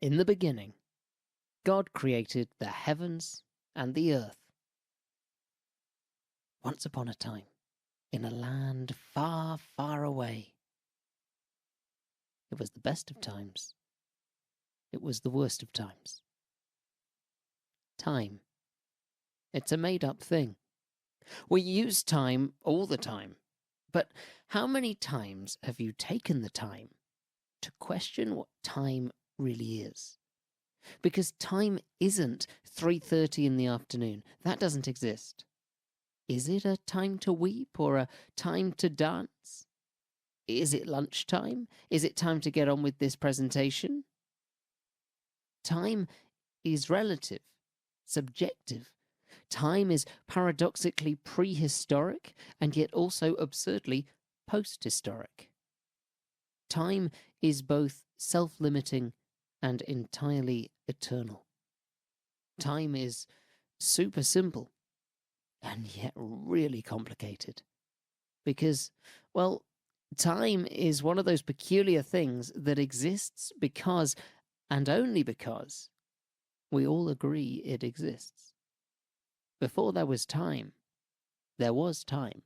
In the beginning, God created the heavens and the earth. Once upon a time, in a land far, far away. It was the best of times. It was the worst of times. Time. It's a made-up thing. We use time all the time. But how many times have you taken the time to question what time really is? Because time isn't 3:30 in the afternoon. That doesn't exist. Is it a time to weep or a time to dance? Is it lunchtime? Is it time to get on with this presentation? Time is relative, subjective. Time is paradoxically prehistoric and yet also absurdly post-historic. Time is both self-limiting and entirely eternal. Time is super simple and yet really complicated. Because, well, time is one of those peculiar things that exists because, and only because, we all agree it exists. Before there was time, there was time.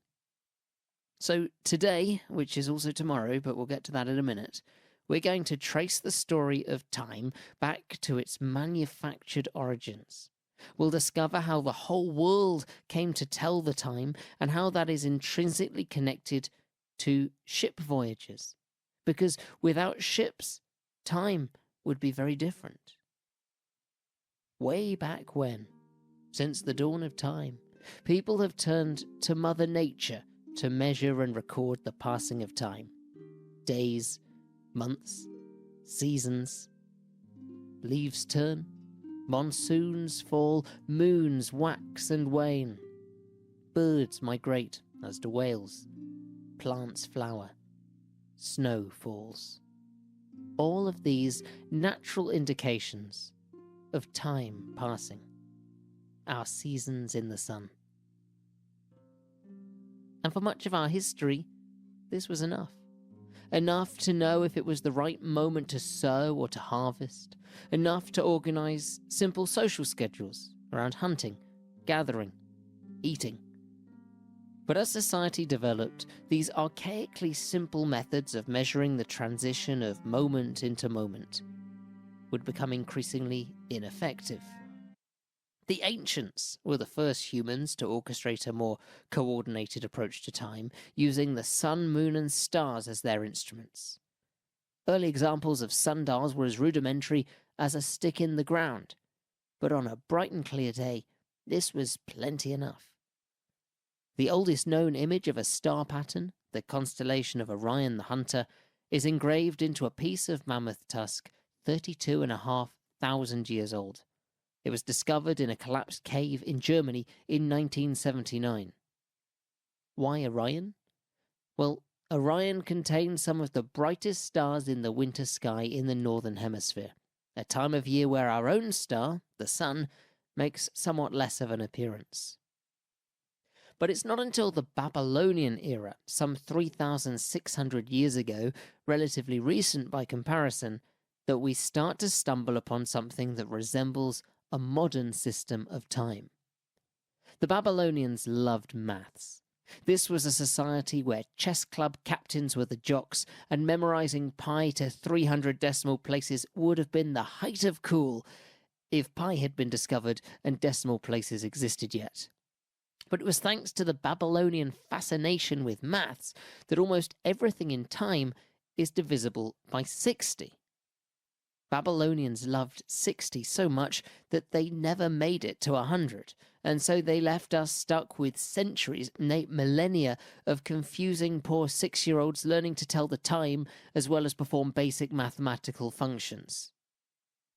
So today, which is also tomorrow, but we'll get to that in a minute, we're going to trace the story of time back to its manufactured origins. We'll discover how the whole world came to tell the time and how that is intrinsically connected to ship voyages. Because without ships, time would be very different. Way back when, since the dawn of time, people have turned to Mother Nature to measure and record the passing of time. Days, months, seasons. Leaves turn, monsoons fall, moons wax and wane. Birds migrate as do whales. Plants flower. Snow falls. All of these natural indications of time passing. Our seasons in the sun. And for much of our history, this was enough. Enough to know if it was the right moment to sow or to harvest. Enough to organise simple social schedules around hunting, gathering, eating. But as society developed, these archaically simple methods of measuring the transition of moment into moment would become increasingly ineffective. The ancients were the first humans to orchestrate a more coordinated approach to time, using the sun, moon, and stars as their instruments. Early examples of sundials were as rudimentary as a stick in the ground, but on a bright and clear day, this was plenty enough. The oldest known image of a star pattern, the constellation of Orion the Hunter, is engraved into a piece of mammoth tusk 32,500 years old. It was discovered in a collapsed cave in Germany in 1979. Why Orion? Well, Orion contains some of the brightest stars in the winter sky in the northern hemisphere, a time of year where our own star, the sun, makes somewhat less of an appearance. But it's not until the Babylonian era, some 3,600 years ago, relatively recent by comparison, that we start to stumble upon something that resembles a modern system of time. The Babylonians loved maths. This was a society where chess club captains were the jocks, and memorizing pi to 300 decimal places would have been the height of cool if pi had been discovered and decimal places existed yet. But it was thanks to the Babylonian fascination with maths that almost everything in time is divisible by 60. Babylonians loved 60 so much that they never made it to 100, and so they left us stuck with centuries, nay millennia, of confusing poor 6-year-olds learning to tell the time as well as perform basic mathematical functions.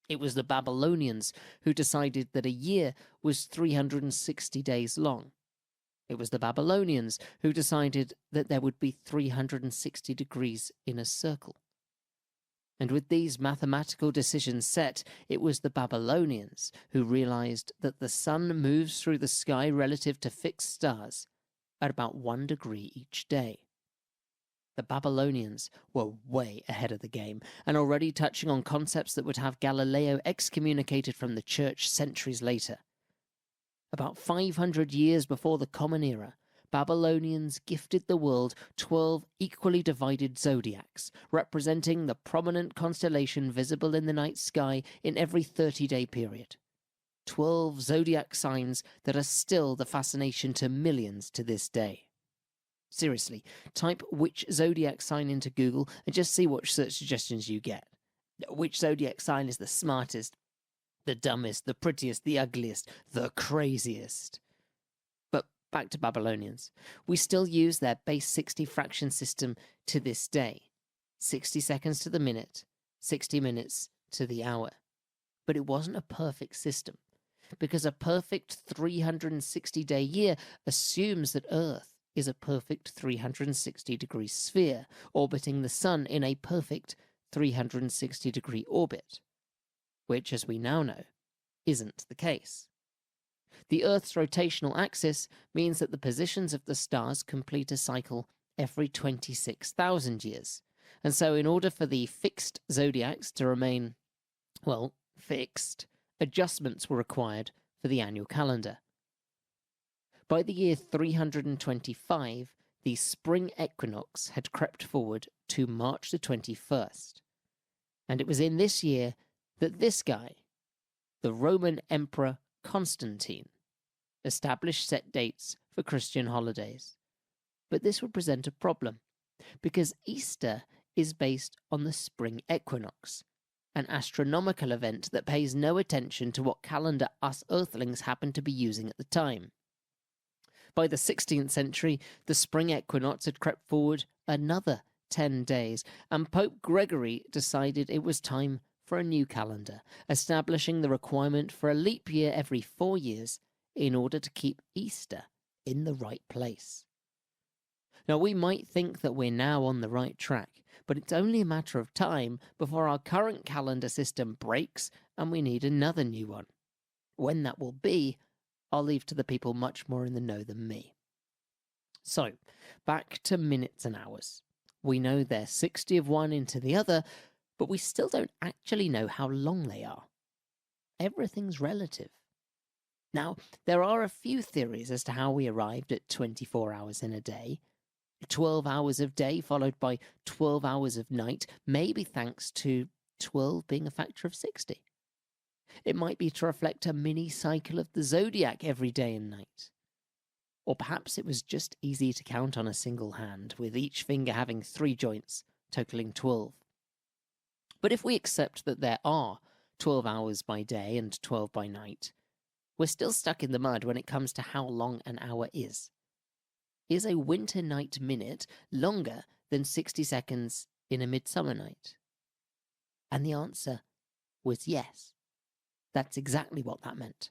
It was the Babylonians who decided that a year was 360 days long. It was the Babylonians who decided that there would be 360 degrees in a circle. And with these mathematical decisions set, it was the Babylonians who realized that the sun moves through the sky relative to fixed stars at about 1 degree each day. The Babylonians were way ahead of the game, and already touching on concepts that would have Galileo excommunicated from the church centuries later. About 500 years before the Common Era, Babylonians gifted the world 12 equally divided zodiacs, representing the prominent constellation visible in the night sky in every 30-day period. 12 zodiac signs that are still the fascination to millions to this day. Seriously, type which zodiac sign into Google and just see what search suggestions you get. Which zodiac sign is the smartest, the dumbest, the prettiest, the ugliest, the craziest? But back to Babylonians. We still use their base 60 fraction system to this day. 60 seconds to the minute, 60 minutes to the hour. But it wasn't a perfect system, because a perfect 360-day year assumes that Earth is a perfect 360-degree sphere, orbiting the Sun in a perfect 360-degree orbit, which, as we now know, isn't the case. The Earth's rotational axis means that the positions of the stars complete a cycle every 26,000 years, and so in order for the fixed zodiacs to remain, well, fixed, adjustments were required for the annual calendar. By the year 325, the spring equinox had crept forward to March the 21st. And it was in this year that this guy, the Roman Emperor Constantine, established set dates for Christian holidays. But this would present a problem, because Easter is based on the spring equinox, an astronomical event that pays no attention to what calendar us Earthlings happen to be using at the time. By the 16th century, the spring equinox had crept forward another 10 days, and Pope Gregory decided it was time for a new calendar, establishing the requirement for a leap year every 4 years in order to keep Easter in the right place. Now, we might think that we're now on the right track, but it's only a matter of time before our current calendar system breaks and we need another new one. When that will be, I'll leave to the people much more in the know than me. So, back to minutes and hours. We know they're 60 of one into the other, but we still don't actually know how long they are. Everything's relative. Now, there are a few theories as to how we arrived at 24 hours in a day. 12 hours of day followed by 12 hours of night, maybe thanks to 12 being a factor of 60. It might be to reflect a mini cycle of the zodiac every day and night. Or perhaps it was just easy to count on a single hand, with each finger having 3 joints, totaling 12. But if we accept that there are 12 hours by day and 12 by night, we're still stuck in the mud when it comes to how long an hour is. Is a winter night minute longer than 60 seconds in a midsummer night? And the answer was yes. That's exactly what that meant.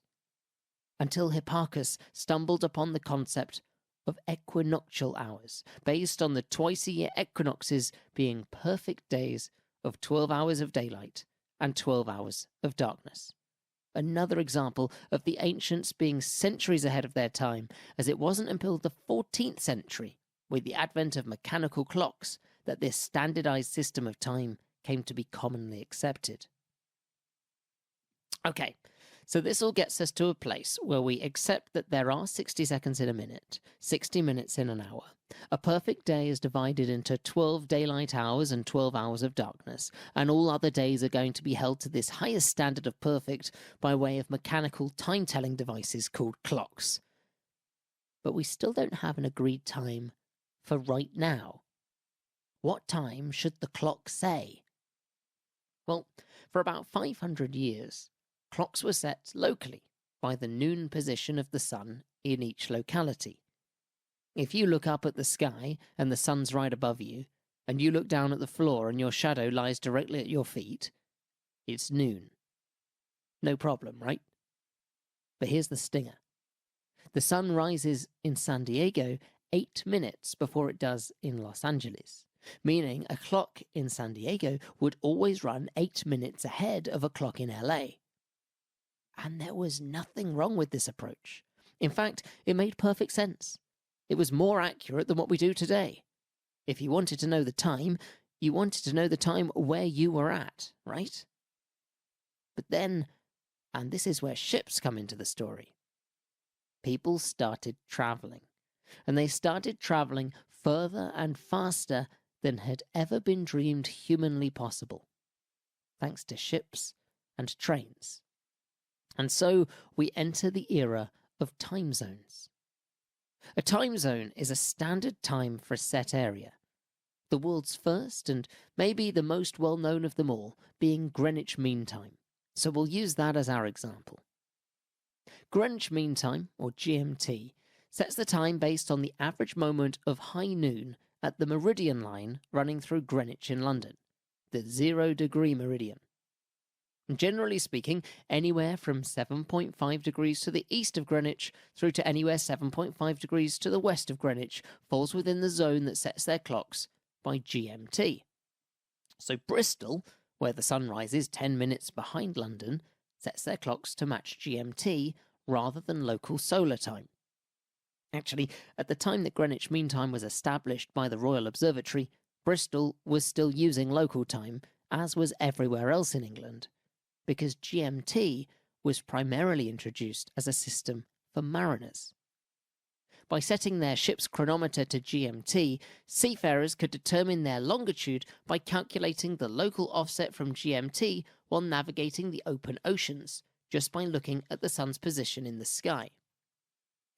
Until Hipparchus stumbled upon the concept of equinoctial hours, based on the twice-a-year equinoxes being perfect days of 12 hours of daylight and 12 hours of darkness. Another example of the ancients being centuries ahead of their time, as it wasn't until the 14th century, with the advent of mechanical clocks, that this standardized system of time came to be commonly accepted. Okay, so this all gets us to a place where we accept that there are 60 seconds in a minute, 60 minutes in an hour. A perfect day is divided into 12 daylight hours and 12 hours of darkness, and all other days are going to be held to this highest standard of perfect by way of mechanical time-telling devices called clocks. But we still don't have an agreed time for right now. What time should the clock say? Well, for about 500 years, clocks were set locally by the noon position of the sun in each locality. If you look up at the sky and the sun's right above you, and you look down at the floor and your shadow lies directly at your feet, it's noon. No problem, right? But here's the stinger. The sun rises in San Diego 8 minutes before it does in Los Angeles, meaning a clock in San Diego would always run 8 minutes ahead of a clock in LA. And there was nothing wrong with this approach. In fact, it made perfect sense. It was more accurate than what we do today. If you wanted to know the time, you wanted to know the time where you were at, right? But then, and this is where ships come into the story, people started traveling. And they started traveling further and faster than had ever been dreamed humanly possible, thanks to ships and trains. And so we enter the era of time zones. A time zone is a standard time for a set area, the world's first and maybe the most well-known of them all being Greenwich Mean Time. So we'll use that as our example. Greenwich Mean Time, or GMT, sets the time based on the average moment of high noon at the meridian line running through Greenwich in London, the 0-degree meridian. Generally speaking, anywhere from 7.5 degrees to the east of Greenwich through to anywhere 7.5 degrees to the west of Greenwich falls within the zone that sets their clocks by GMT. So Bristol, where the sun rises 10 minutes behind London, sets their clocks to match GMT rather than local solar time. Actually, at the time that Greenwich Mean Time was established by the Royal Observatory, Bristol was still using local time, as was everywhere else in England, because GMT was primarily introduced as a system for mariners. By setting their ship's chronometer to GMT, seafarers could determine their longitude by calculating the local offset from GMT while navigating the open oceans, just by looking at the sun's position in the sky.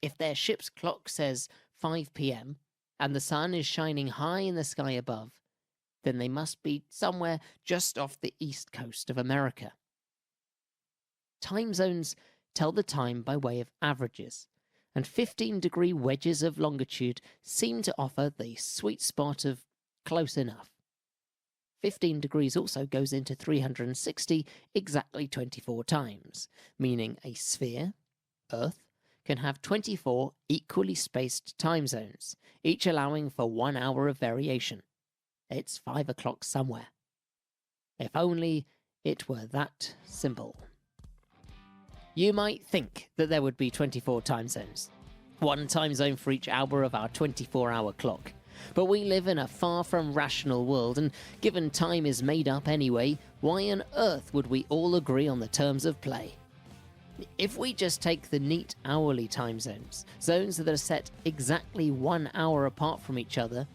If their ship's clock says 5 p.m. and the sun is shining high in the sky above, then they must be somewhere just off the east coast of America. Time zones tell the time by way of averages, and 15-degree wedges of longitude seem to offer the sweet spot of close enough. 15 degrees also goes into 360 exactly 24 times, meaning a sphere, Earth, can have 24 equally spaced time zones, each allowing for 1 hour of variation. It's 5 o'clock somewhere. If only it were that simple. You might think that there would be 24 time zones, one time zone for each hour of our 24-hour clock. But we live in a far from rational world, and given time is made up anyway, why on earth would we all agree on the terms of play? If we just take the neat hourly time zones, zones that are set exactly 1 hour apart from each other,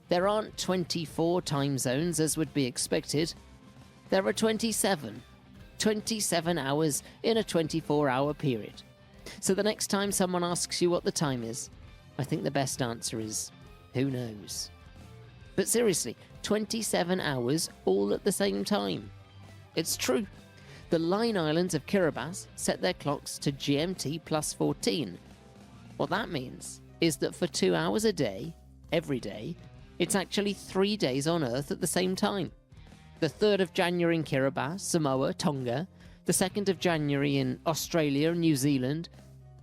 there aren't 24 time zones as would be expected. There are 27. 27 hours in a 24-hour period. So the next time someone asks you what the time is, I think the best answer is, who knows? But seriously, 27 hours all at the same time. It's true. The Line Islands of Kiribati set their clocks to GMT plus 14. What that means is that for 2 hours a day, every day, it's actually 3 days on Earth at the same time. The 3rd of January in Kiribati, Samoa, Tonga, the 2nd of January in Australia and New Zealand,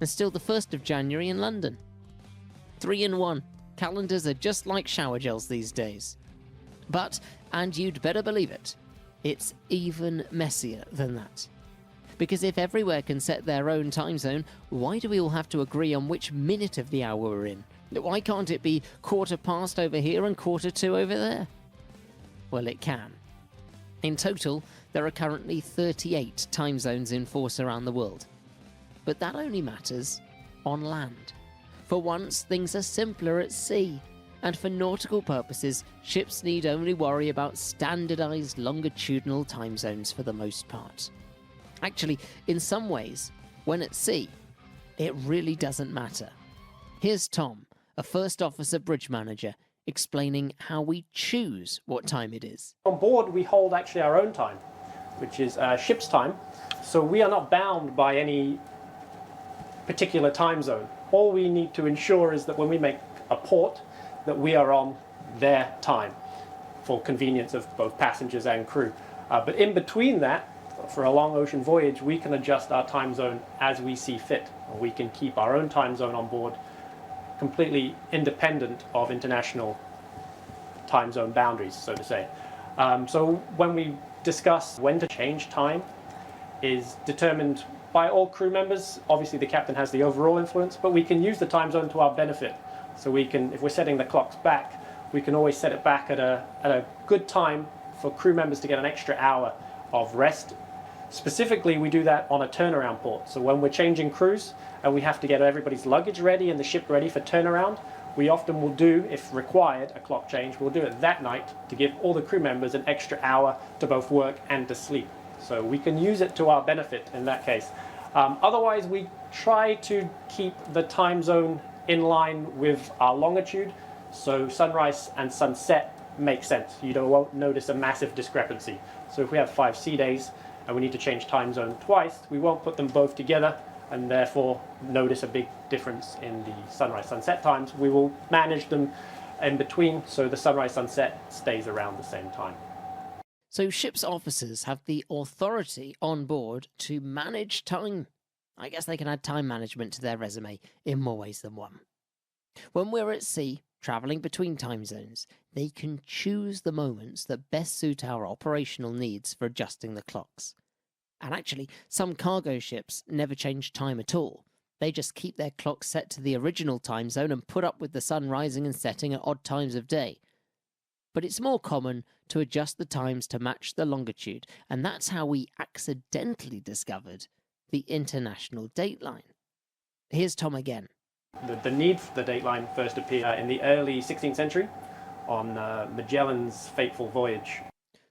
and still the 1st of January in London. 3 in 1. Calendars are just like shower gels these days. But, and you'd better believe it, it's even messier than that. Because if everywhere can set their own time zone, why do we all have to agree on which minute of the hour we're in? Why can't it be 1/4 over here and 1/4 over there? Well, it can. In total, there are currently 38 time zones in force around the world. But that only matters on land. For once, things are simpler at sea, and for nautical purposes, ships need only worry about standardized longitudinal time zones for the most part. Actually, in some ways, when at sea, it really doesn't matter. Here's Tom, a first officer bridge manager, explaining how we choose what time it is. On board, we hold actually our own time, which is ship's time, so we are not bound by any particular time zone. All we need to ensure is that when we make a port, that we are on their time for convenience of both passengers and crew. But in between that, for a long ocean voyage, we can adjust our time zone as we see fit. We can keep our own time zone on board completely independent of international time zone boundaries, so to say. So when we discuss when to change time is determined by all crew members. Obviously the captain has the overall influence, but we can use the time zone to our benefit. So we can, if we're setting the clocks back, we can always set it back at a good time for crew members to get an extra hour of rest. Specifically, we do that on a turnaround port. So when we're changing crews and we have to get everybody's luggage ready and the ship ready for turnaround, we often will do, if required, a clock change. We'll do it that night to give all the crew members an extra hour to both work and to sleep. So we can use it to our benefit in that case. Otherwise, we try to keep the time zone in line with our longitude, so sunrise and sunset make sense. You won't notice a massive discrepancy. So if we have 5 sea days and we need to change time zone twice, we won't put them both together and therefore notice a big difference in the sunrise sunset times. We will manage them in between so the sunrise sunset stays around the same time. So ship's officers have the authority on board to manage time. I guess they can add time management to their resume in more ways than one. When we're at sea, travelling between time zones, they can choose the moments that best suit our operational needs for adjusting the clocks. And actually, some cargo ships never change time at all. They just keep their clocks set to the original time zone and put up with the sun rising and setting at odd times of day. But it's more common to adjust the times to match the longitude, and that's how we accidentally discovered the International Dateline. Here's Tom again. The need for the dateline first appeared in the early 16th century on Magellan's fateful voyage.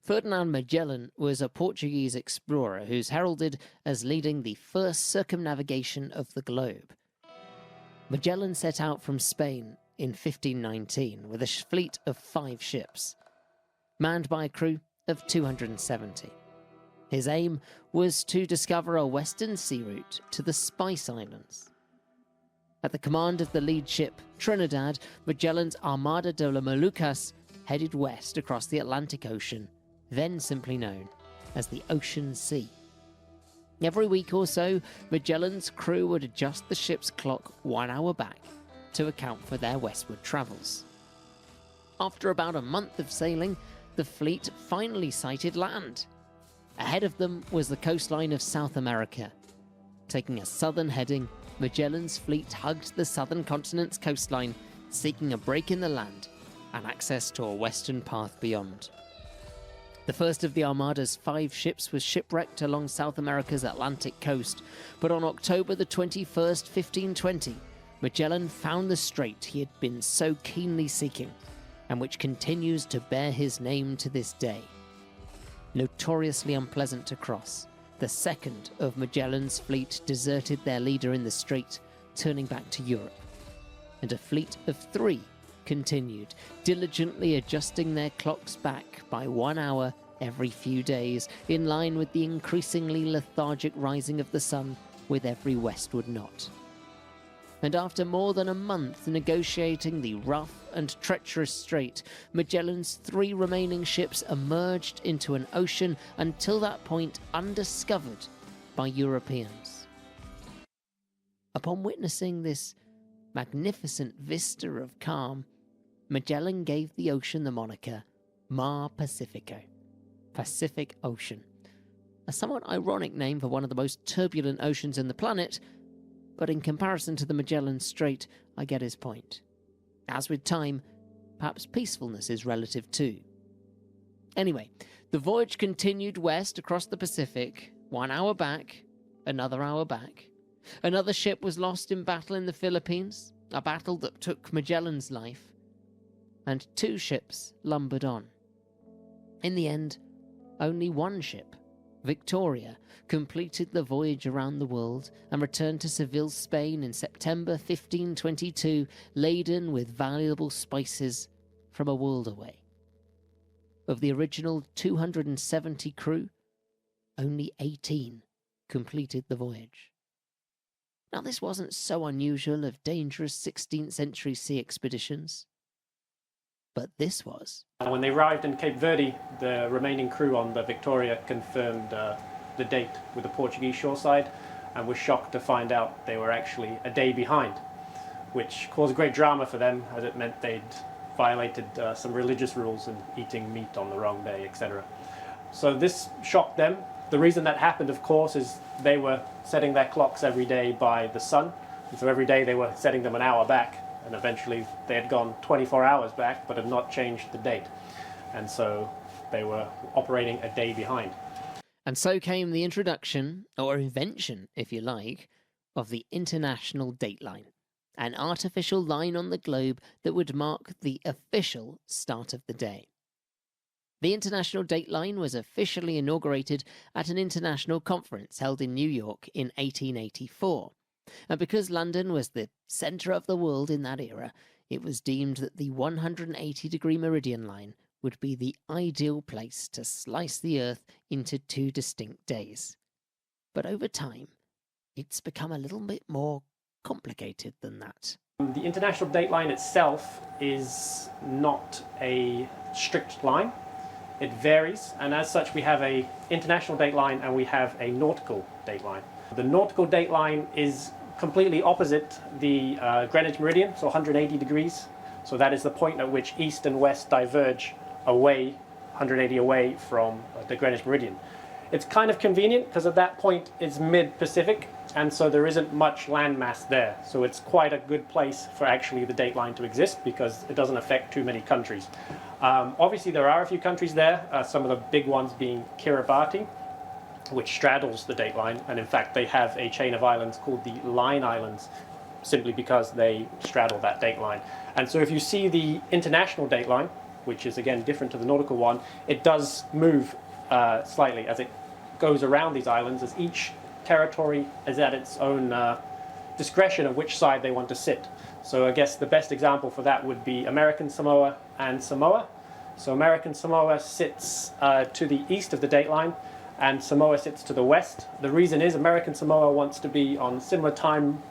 Ferdinand Magellan was a Portuguese explorer who's heralded as leading the first circumnavigation of the globe. Magellan set out from Spain in 1519 with a fleet of 5 ships, manned by a crew of 270. His aim was to discover a western sea route to the Spice Islands. At the command of the lead ship, Trinidad, Magellan's Armada de las Moluccas headed west across the Atlantic Ocean, then simply known as the Ocean Sea. Every week or so, Magellan's crew would adjust the ship's clock 1 hour back to account for their westward travels. After about a month of sailing, the fleet finally sighted land. Ahead of them was the coastline of South America. Taking a southern heading, Magellan's fleet hugged the southern continent's coastline, seeking a break in the land and access to a western path beyond. The first of the Armada's 5 ships was shipwrecked along South America's Atlantic coast, but on October the 21st, 1520, Magellan found the strait he had been so keenly seeking, and which continues to bear his name to this day. Notoriously unpleasant to cross, the second of Magellan's fleet deserted their leader in the strait, turning back to Europe, and a fleet of 3 continued, diligently adjusting their clocks back by 1 hour every few days, in line with the increasingly lethargic rising of the sun with every westward knot. And after more than a month negotiating the rough and treacherous strait, Magellan's 3 remaining ships emerged into an ocean until that point undiscovered by Europeans. Upon witnessing this magnificent vista of calm, Magellan gave the ocean the moniker Mar Pacifico, Pacific Ocean, a somewhat ironic name for one of the most turbulent oceans in the planet, but in comparison to the Magellan Strait, I get his point. As with time, perhaps peacefulness is relative too. Anyway, the voyage continued west across the Pacific, 1 hour back, another hour back. Another ship was lost in battle in the Philippines, a battle that took Magellan's life, and 2 ships lumbered on. In the end, only 1 ship, Victoria, completed the voyage around the world and returned to Seville, Spain in September 1522, laden with valuable spices from a world away. Of the original 270 crew, only 18 completed the voyage. Now, this wasn't so unusual of dangerous 16th century sea expeditions, but this was. When they arrived in Cape Verde, the remaining crew on the Victoria confirmed the date with the Portuguese shoreside and was shocked to find out they were actually a day behind, which caused great drama for them as it meant they'd violated some religious rules and eating meat on the wrong day, etc. So this shocked them. The reason that happened, of course, is they were setting their clocks every day by the sun, and so every day they were setting them an hour back. and eventually they had gone 24 hours back but had not changed the date, and so they were operating a day behind. And so came the introduction, or invention, if you like, of the International Dateline, an artificial line on the globe that would mark the official start of the day. The International Dateline was officially inaugurated at an international conference held in New York in 1884. And because London was the centre of the world in that era, it was deemed that the 180-degree meridian line would be the ideal place to slice the Earth into two distinct days. But over time, it's become a little bit more complicated than that. The International Dateline itself is not a strict line. It varies, and as such we have an international dateline and we have a nautical dateline. The nautical dateline is completely opposite the Greenwich meridian, so 180 degrees. So that is the point at which east and west diverge away, 180 away from the Greenwich meridian. It's kind of convenient because at that point it's mid-Pacific, and so there isn't much landmass there. So it's quite a good place for actually the dateline to exist because it doesn't affect too many countries. Obviously there are a few countries there, some of the big ones being Kiribati, which straddles the dateline, and in fact they have a chain of islands called the Line Islands, simply because they straddle that dateline. And so if you see the international dateline, which is again different to the nautical one, it does move slightly as it goes around these islands, as each territory is at its own discretion of which side they want to sit. So I guess the best example for that would be American Samoa and Samoa. So American Samoa sits to the east of the dateline, and Samoa sits to the west. The reason is American Samoa wants to be on similar time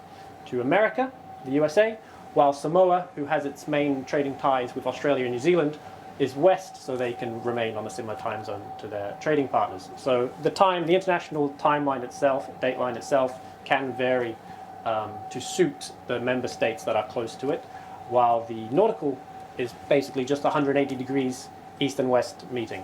to America, the USA, while Samoa, who has its main trading ties with Australia and New Zealand, is west, so they can remain on a similar time zone to their trading partners. So the international timeline itself, dateline itself, can vary to suit the member states that are close to it, while the nautical is basically just 180 degrees east and west meeting.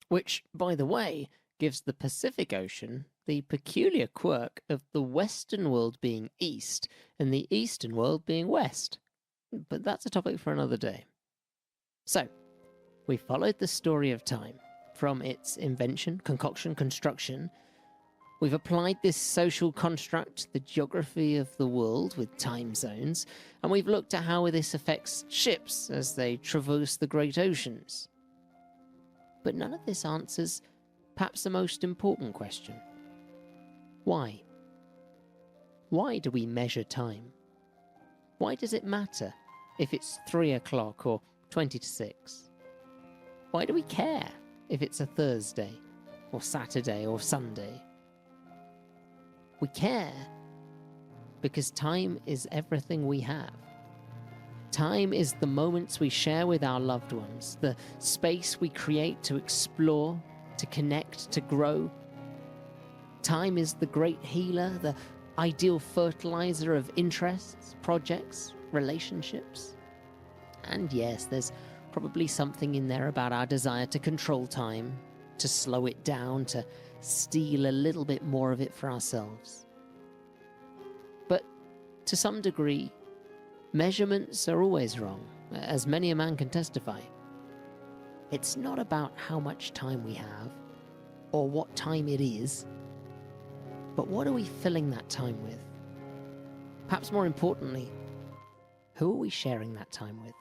Which, by the way, gives the Pacific Ocean the peculiar quirk of the Western world being east and the Eastern world being west. But that's a topic for another day. So, we followed the story of time, from its invention, concoction, construction. We've applied this social construct to the geography of the world with time zones, and we've looked at how this affects ships as they traverse the great oceans. But none of this answers perhaps the most important question. Why? Why do we measure time? Why does it matter if it's 3 o'clock or 20 to 6? Why do we care if it's a Thursday or Saturday or Sunday? We care because time is everything we have. Time is the moments we share with our loved ones, the space we create to explore, to connect, to grow. Time is the great healer, the ideal fertilizer of interests, projects, relationships. And yes, there's probably something in there about our desire to control time, to slow it down, to steal a little bit more of it for ourselves. But to some degree, measurements are always wrong, as many a man can testify. It's not about how much time we have, or what time it is, but what are we filling that time with? Perhaps more importantly, who are we sharing that time with?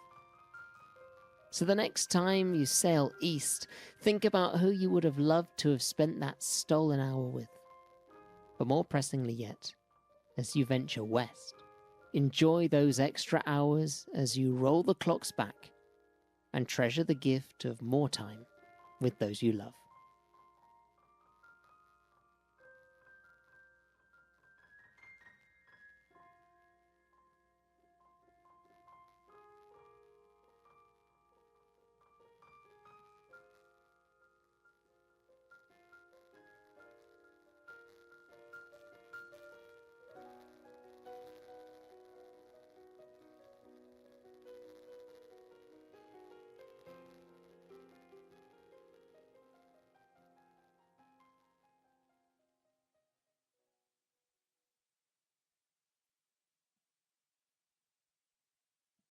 So the next time you sail east, think about who you would have loved to have spent that stolen hour with. But more pressingly yet, as you venture west, enjoy those extra hours as you roll the clocks back and treasure the gift of more time with those you love.